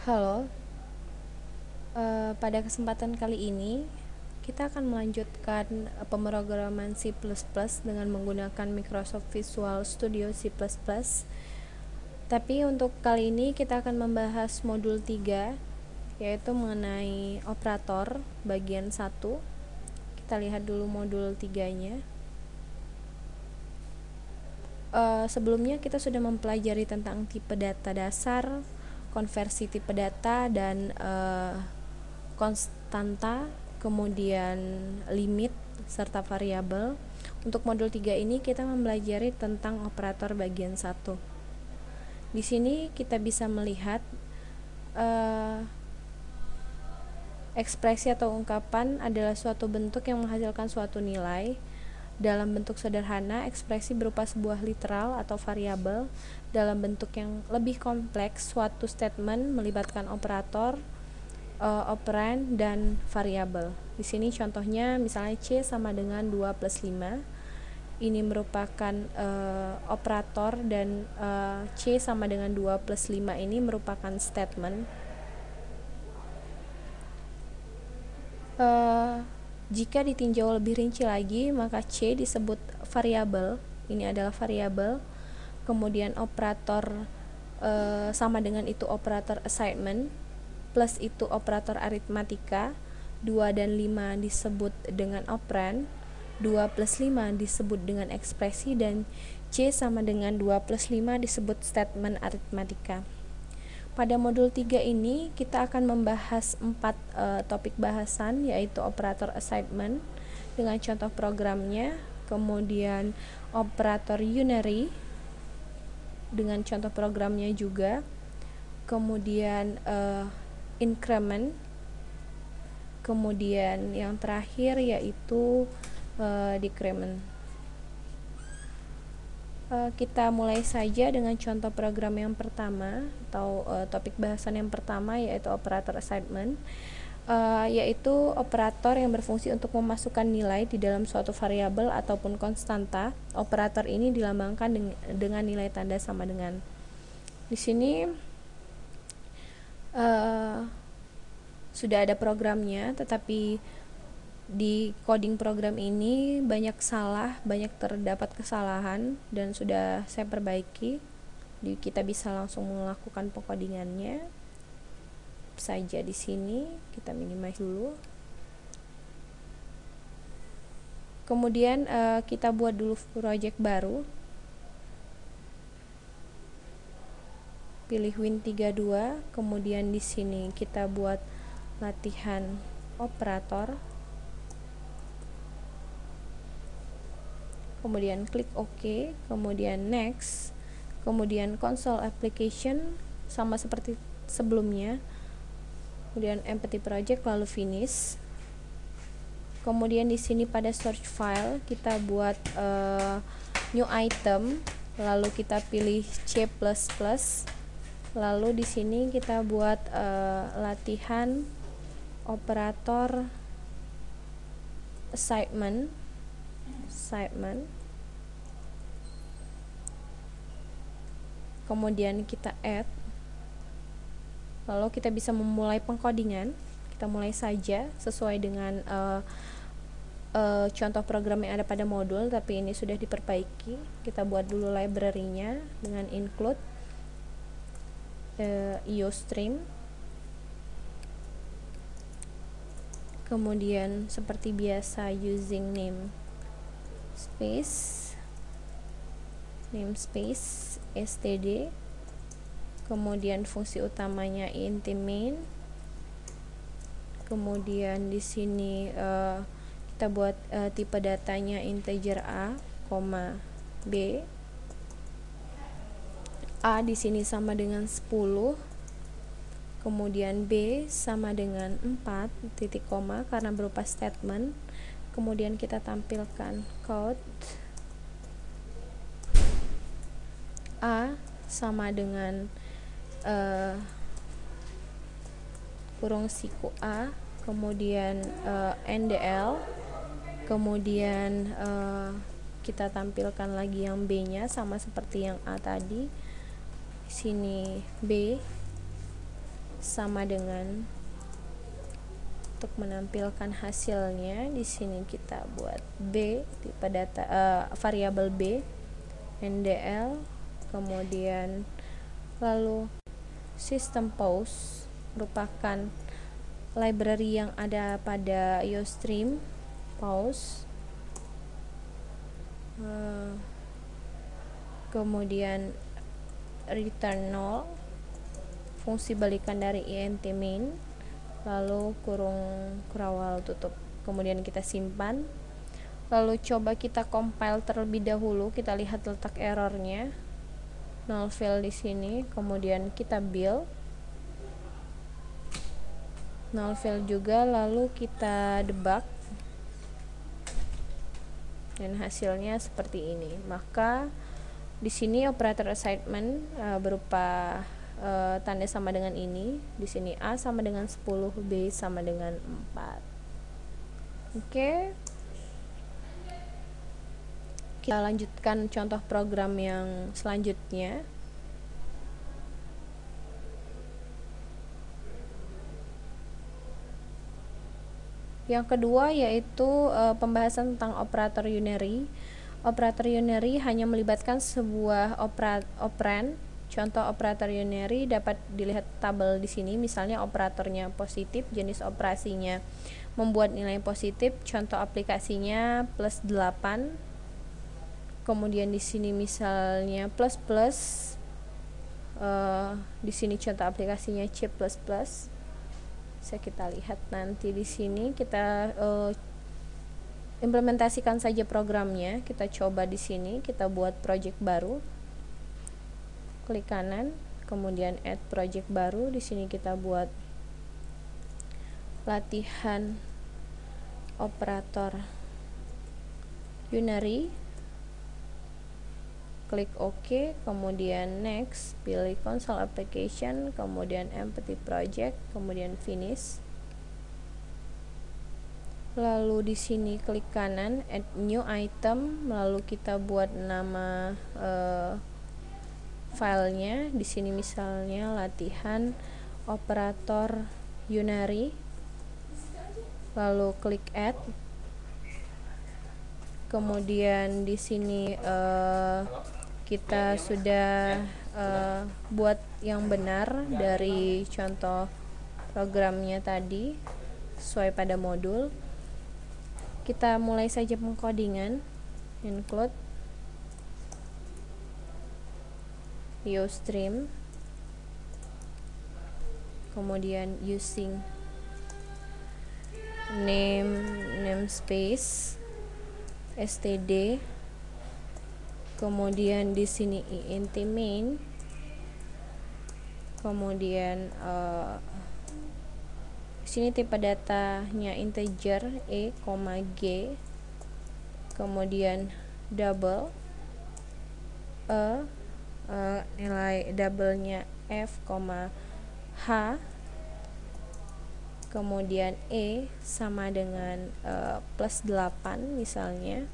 Halo, pada kesempatan kali ini kita akan melanjutkan pemrograman C++ dengan menggunakan Microsoft Visual Studio C++. Tapi untuk kali ini kita akan membahas modul 3, yaitu mengenai operator bagian 1. Kita lihat dulu modul 3-nya. Sebelumnya kita sudah mempelajari tentang tipe data dasar, konversi tipe data, dan konstanta, kemudian limit, serta variabel. Untuk modul 3 ini kita mempelajari tentang operator bagian 1. Di sini kita bisa melihat ekspresi atau ungkapan adalah suatu bentuk yang menghasilkan suatu nilai. Dalam bentuk sederhana, ekspresi berupa sebuah literal atau variabel. Dalam bentuk yang lebih kompleks, suatu statement melibatkan operator, operand, dan variabel. Di sini contohnya misalnya C sama dengan 2 plus 5. Ini merupakan operator, dan C sama dengan 2 plus 5 ini merupakan statement. Jika ditinjau lebih rinci lagi, maka C disebut variabel. Ini adalah variabel. Kemudian operator sama dengan itu operator assignment, plus itu operator aritmatika. 2 dan 5 disebut dengan operand, 2 plus 5 disebut dengan ekspresi, dan C sama dengan 2 plus 5 disebut statement aritmatika. Pada modul 3 ini kita akan membahas 4 topik bahasan, yaitu operator assignment dengan contoh programnya, kemudian operator unary dengan contoh programnya juga, kemudian increment, kemudian yang terakhir yaitu decrement. Kita mulai saja dengan contoh program yang pertama atau topik bahasan yang pertama, yaitu operator assignment, yaitu operator yang berfungsi untuk memasukkan nilai di dalam suatu variabel ataupun konstanta. Operator ini dilambangkan dengan nilai tanda sama dengan. Di sini sudah ada programnya, tetapi di coding program ini banyak terdapat kesalahan, dan sudah saya perbaiki. Kita bisa langsung melakukan pengkodingannya saja. Di sini kita minimize dulu, kemudian kita buat dulu project baru, pilih Win32, kemudian di sini kita buat latihan operator, kemudian klik OK, kemudian next, kemudian console application sama seperti sebelumnya, kemudian empty project, lalu finish. Kemudian di sini pada search file kita buat new item, lalu kita pilih C++, lalu di sini kita buat latihan operator assignment. Kemudian kita add, lalu kita bisa memulai pengkodingan. Kita mulai saja sesuai dengan contoh program yang ada pada modul, tapi ini sudah diperbaiki. Kita buat dulu library-nya dengan include iostream, kemudian seperti biasa using namespace std, kemudian fungsi utamanya int main, kemudian di sini kita buat tipe datanya integer a, b. A di sini sama dengan 10, kemudian b sama dengan 4 titik koma karena berupa statement. Kemudian kita tampilkan code A sama dengan kurung siku A, kemudian NDL, kemudian kita tampilkan lagi yang B nya sama seperti yang A tadi. Di sini B sama dengan, untuk menampilkan hasilnya di sini kita buat B tipe data variabel B NDL, kemudian lalu sistem pause merupakan library yang ada pada IOStream pause, kemudian return 0 fungsi balikan dari int main, lalu kurung kurawal tutup, kemudian kita simpan, lalu coba kita compile terlebih dahulu, kita lihat letak errornya null fill di sini, kemudian kita build null fill juga, lalu kita debug dan hasilnya seperti ini. Maka di sini operator assignment berupa tanda sama dengan ini. Di sini A sama dengan 10, B sama dengan 4. Oke. Kita lanjutkan contoh program yang selanjutnya. Yang kedua yaitu pembahasan tentang operator unary. Operator unary hanya melibatkan sebuah operand. Contoh operator unary dapat dilihat tabel di sini, misalnya operatornya positif, jenis operasinya membuat nilai positif, contoh aplikasinya +8. Kemudian di sini misalnya plus, di sini contoh aplikasinya C++. Bisa kita lihat nanti di sini, kita implementasikan saja programnya. Kita coba di sini, kita buat project baru. Klik kanan, kemudian add project baru. Di sini kita buat latihan operator unary. Klik OK, kemudian next, pilih console application, kemudian empty project, kemudian finish. Lalu di sini klik kanan, add new item, lalu kita buat nama filenya. Di sini misalnya latihan operator unary. Lalu klik add. Kemudian di sini kita sudah buat yang benar dari contoh programnya tadi sesuai pada modul. Kita mulai saja pengkodingan. Include IOStream, kemudian using namespace std, kemudian di sini int main, kemudian di sini tipe datanya integer e, g, kemudian double nilai double-nya f, h, kemudian e sama dengan +8 misalnya,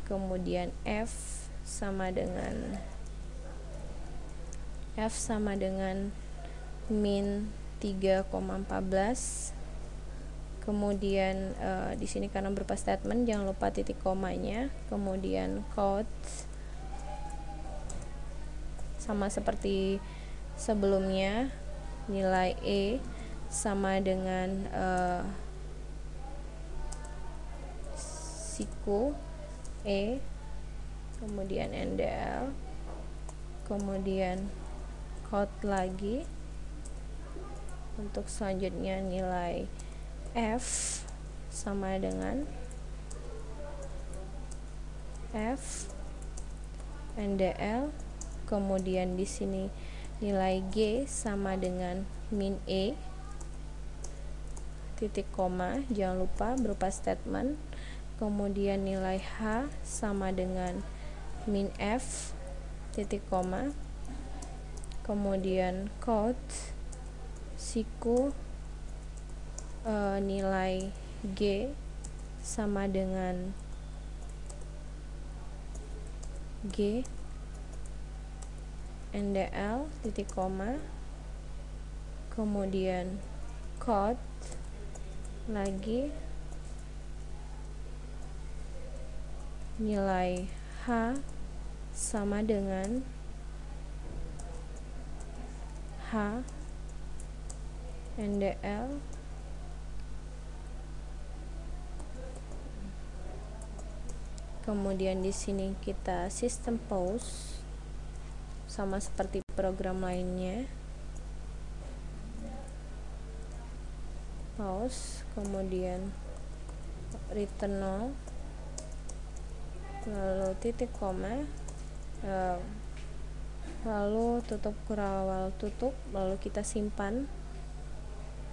kemudian f sama dengan min 3,14. Kemudian di sini karena berupa statement jangan lupa titik komanya, kemudian code sama seperti sebelumnya, nilai e sama dengan siku e, kemudian ndl, kemudian code lagi. Untuk selanjutnya nilai f sama dengan f ndl, kemudian di sini nilai g sama dengan min e, titik koma, jangan lupa berupa statement, kemudian nilai h sama dengan min f, titik koma, kemudian code siku nilai g sama dengan g ndl, titik koma, kemudian code lagi, nilai H sama dengan H NDL kemudian di sini kita sistem pause sama seperti program lainnya, pause kemudian return 0 lalu titik koma lalu tutup kurawal tutup, lalu kita simpan.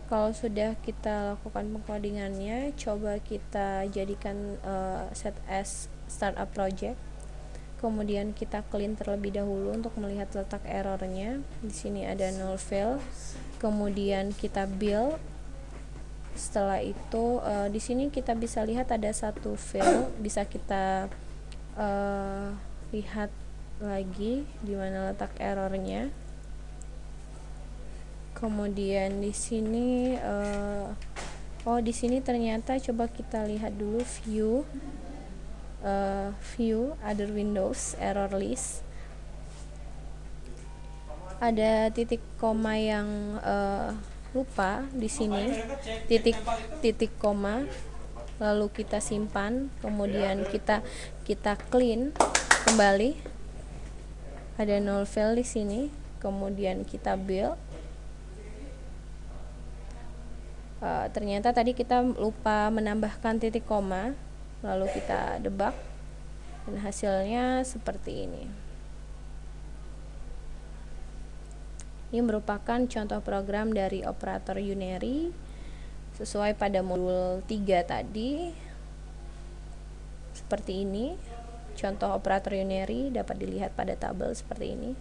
Kalau sudah kita lakukan pengkodingannya, coba kita jadikan set as startup project, kemudian kita clean terlebih dahulu untuk melihat letak errornya. Di sini ada null fail, kemudian kita build. Setelah itu di sini kita bisa lihat ada satu fail, bisa kita lihat lagi di mana letak errornya. Kemudian di sini di sini ternyata coba kita lihat dulu view other windows error list. Ada titik koma yang lupa di sini, titik koma, lalu kita simpan, kemudian kita clean kembali. Ada null fail di sini, kemudian kita build. Ternyata tadi kita lupa menambahkan titik koma, lalu kita debug dan hasilnya seperti ini. Ini merupakan contoh program dari operator unary sesuai pada modul 3 tadi. Seperti ini contoh operator unary, dapat dilihat pada tabel seperti ini.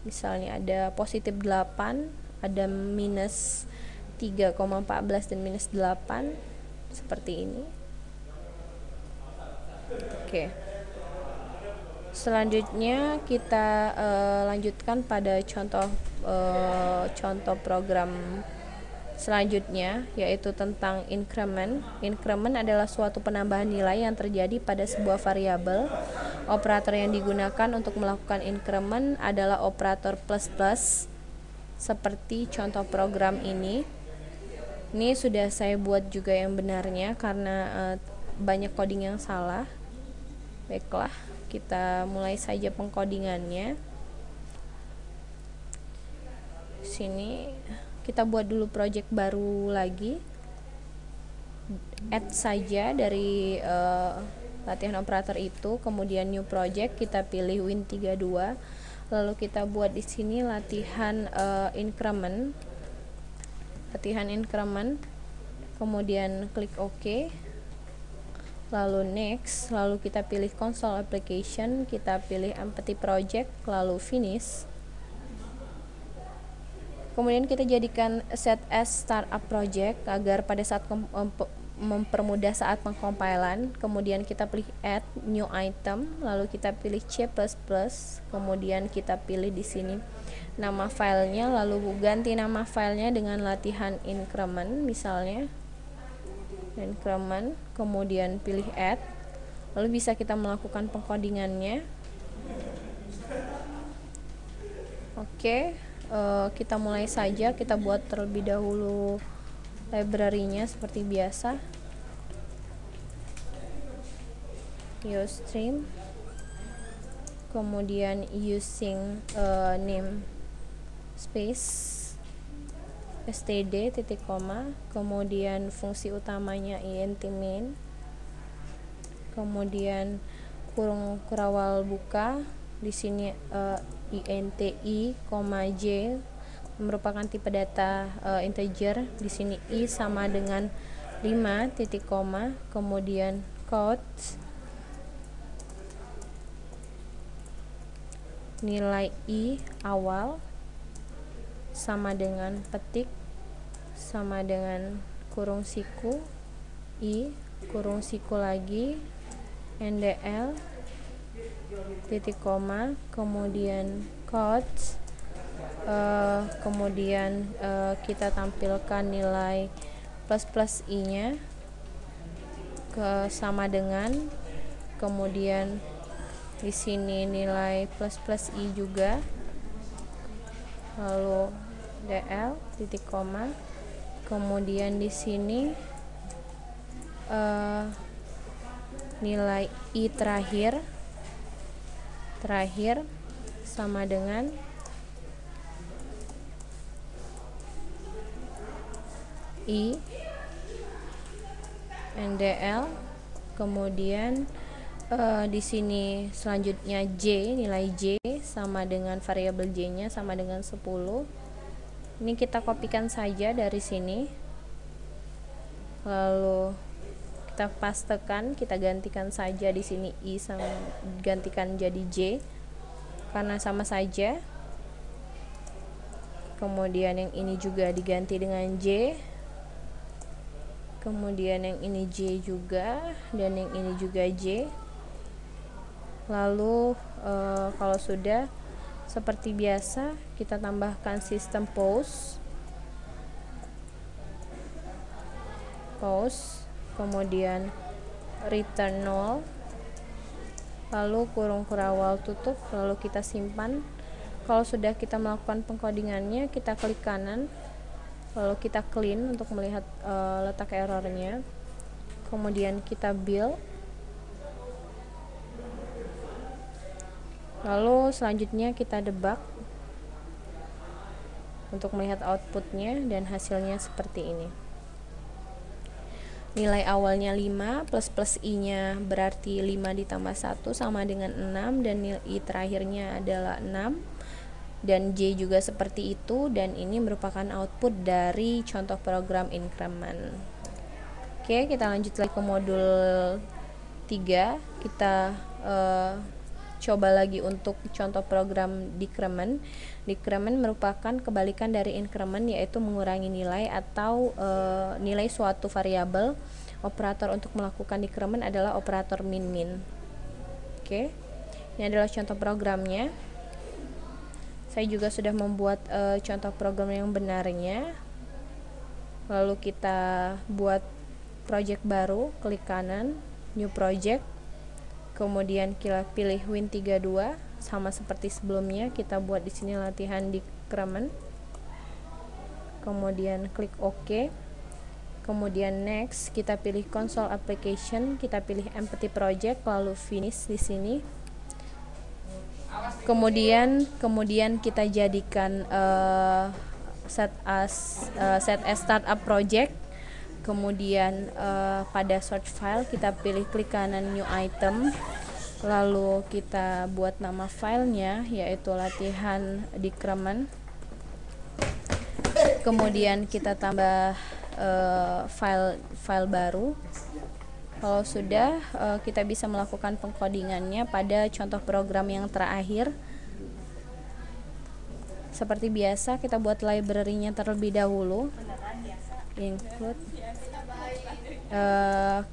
Misalnya ada positif 8, ada minus 3,14 dan minus 8 seperti ini. Oke. Selanjutnya kita lanjutkan pada contoh program selanjutnya, yaitu tentang increment. Increment adalah suatu penambahan nilai yang terjadi pada sebuah variabel. Operator yang digunakan untuk melakukan increment adalah operator plus plus seperti contoh program ini. Ini sudah saya buat juga yang benarnya karena banyak coding yang salah. Baiklah, kita mulai saja pengkodingannya. Sini kita buat dulu project baru lagi. Add saja dari latihan operator itu, kemudian new project, kita pilih Win32. Lalu kita buat di sini latihan increment. Kemudian klik OK, lalu next, lalu kita pilih console application, kita pilih empty project, lalu finish. Kemudian kita jadikan set as startup project agar pada saat mempermudah saat pengkompilan. Kemudian kita pilih add new item, lalu kita pilih C++, kemudian kita pilih di sini nama filenya, lalu ganti nama filenya dengan latihan increment misalnya, increment, kemudian pilih add, lalu bisa kita melakukan pengkodingannya. Oke, kita mulai saja. Kita buat terlebih dahulu library-nya seperti biasa, UseStream, kemudian using name space std titik koma, kemudian fungsi utamanya int main, kemudian kurung kurawal buka, di sini inti, j merupakan tipe data integer, di sini i sama dengan 5 titik koma, kemudian quotes, nilai i awal sama dengan petik sama dengan kurung siku, i kurung siku lagi, ndl titik koma, kemudian quotes, kemudian kita tampilkan nilai plus i nya sama dengan, kemudian di sini nilai plus i juga, lalu dl titik koma, kemudian di sini nilai i terakhir sama dengan i ndl, kemudian di sini selanjutnya j, nilai j sama dengan variabel j nya sama dengan 10. Ini kita kopikan saja dari sini, lalu kita pastekan, kita gantikan saja di sini i sama gantikan jadi j karena sama saja. Kemudian yang ini juga diganti dengan j, kemudian yang ini j juga, dan yang ini juga j. Lalu kalau sudah, seperti biasa kita tambahkan sistem pause, kemudian return 0, lalu kurung kurawal tutup, lalu kita simpan. Kalau sudah kita melakukan pengkodingannya, kita klik kanan, lalu kita clean untuk melihat letak errornya, kemudian kita build, lalu selanjutnya kita debug untuk melihat outputnya, dan hasilnya seperti ini. Nilai awalnya 5, plus i nya berarti 5 ditambah 1 sama dengan 6, dan nilai i terakhirnya adalah 6, dan j juga seperti itu, dan ini merupakan output dari contoh program increment. Oke, kita lanjut lagi ke modul 3. Kita coba lagi untuk contoh program decrement. Decrement merupakan kebalikan dari increment, yaitu mengurangi nilai atau nilai suatu variabel. Operator untuk melakukan decrement adalah operator min-min. Oke, ini adalah contoh programnya. Saya juga sudah membuat contoh program yang benarnya. Lalu kita buat project baru, klik kanan, new project, kemudian kita pilih Win32 sama seperti sebelumnya. Kita buat di sini latihan decrement, kemudian klik OK, kemudian next, kita pilih console application, kita pilih empty project, lalu finish di sini. Kemudian kita jadikan set as startup project. Kemudian pada search file kita pilih klik kanan new item, lalu kita buat nama filenya yaitu latihan decrement. Kemudian kita tambah file baru. Kalau sudah, kita bisa melakukan pengkodingannya pada contoh program yang terakhir. Seperti biasa, kita buat library-nya terlebih dahulu, include,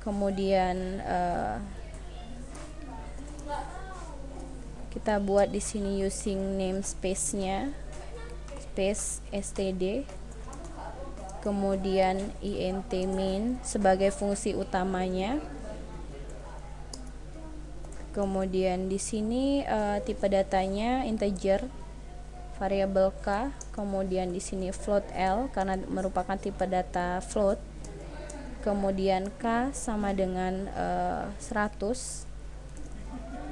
kemudian kita buat di sini using namespace-nya, space std, kemudian int main sebagai fungsi utamanya. Kemudian di sini tipe datanya integer, variabel k, kemudian di sini float l karena merupakan tipe data float. Kemudian k sama dengan 100,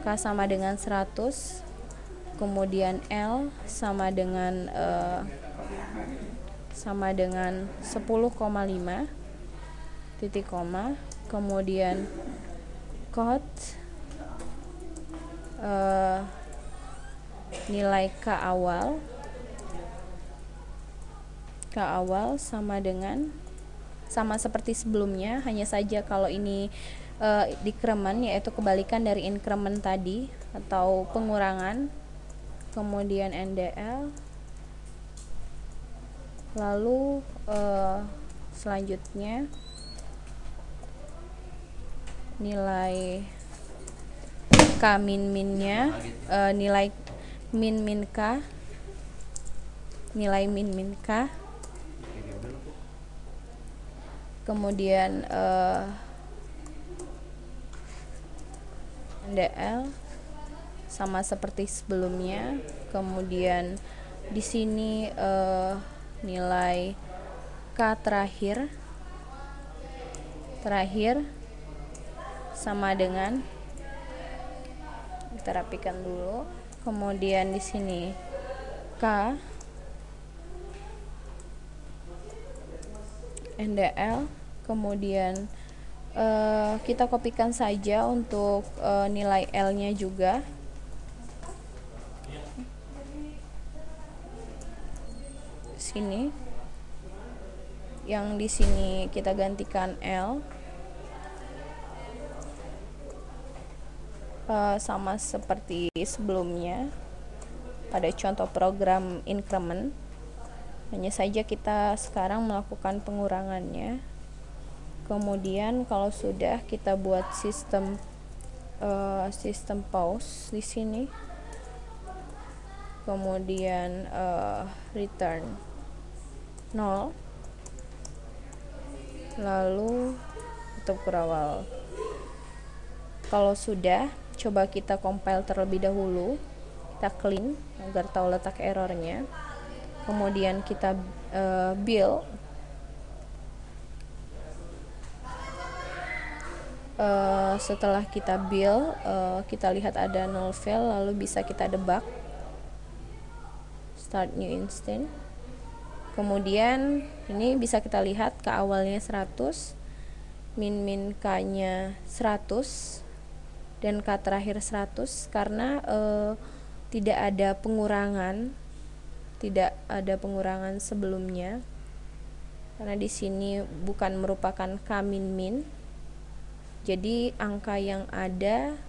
k sama dengan 100, kemudian l sama dengan 10,5 titik koma, kemudian code nilai k awal sama seperti sebelumnya, hanya saja kalau ini decrement yaitu kebalikan dari increment tadi atau pengurangan. Kemudian ndl, lalu selanjutnya nilai k min-minnya, nilai min-min k nilai min K, kemudian NDL sama seperti sebelumnya. Kemudian di sini nilai K terakhir sama dengan, kita rapikan dulu. Kemudian di sini K NDL, kemudian kita kopikan saja untuk nilai L-nya juga. Sini, yang di sini kita gantikan L, sama seperti sebelumnya pada contoh program increment, hanya saja kita sekarang melakukan pengurangannya. Kemudian kalau sudah, kita buat sistem pause di sini, kemudian return 0, lalu tutup kurawal. Kalau sudah, coba kita compile terlebih dahulu, kita clean agar tahu letak errornya. Kemudian kita build. Setelah kita build, kita lihat ada null fail, lalu bisa kita debug, start new instance. Kemudian ini bisa kita lihat K awalnya 100, min K nya 100, dan K terakhir 100 karena tidak ada pengurangan sebelumnya, karena di sini bukan merupakan K min, jadi angka yang ada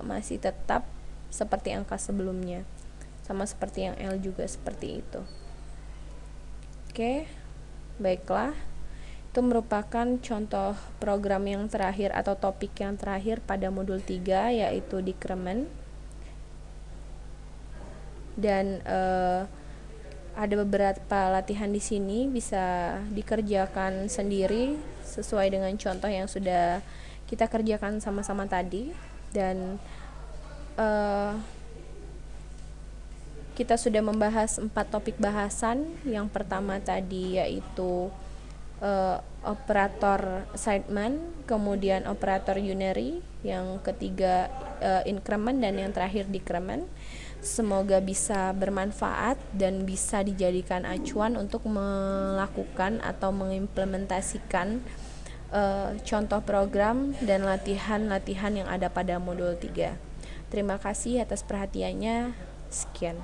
masih tetap seperti angka sebelumnya, sama seperti yang L juga seperti itu. Oke, baiklah, itu merupakan contoh program yang terakhir atau topik yang terakhir pada modul 3, yaitu decrement. Dan ada beberapa latihan di sini bisa dikerjakan sendiri sesuai dengan contoh yang sudah kita kerjakan sama-sama tadi. Dan kita sudah membahas 4 topik bahasan. Yang pertama tadi yaitu operator assignment, kemudian operator unary, yang ketiga increment, dan yang terakhir decrement. Semoga bisa bermanfaat dan bisa dijadikan acuan untuk melakukan atau mengimplementasikan contoh program dan latihan-latihan yang ada pada modul 3. Terima kasih atas perhatiannya. Sekian.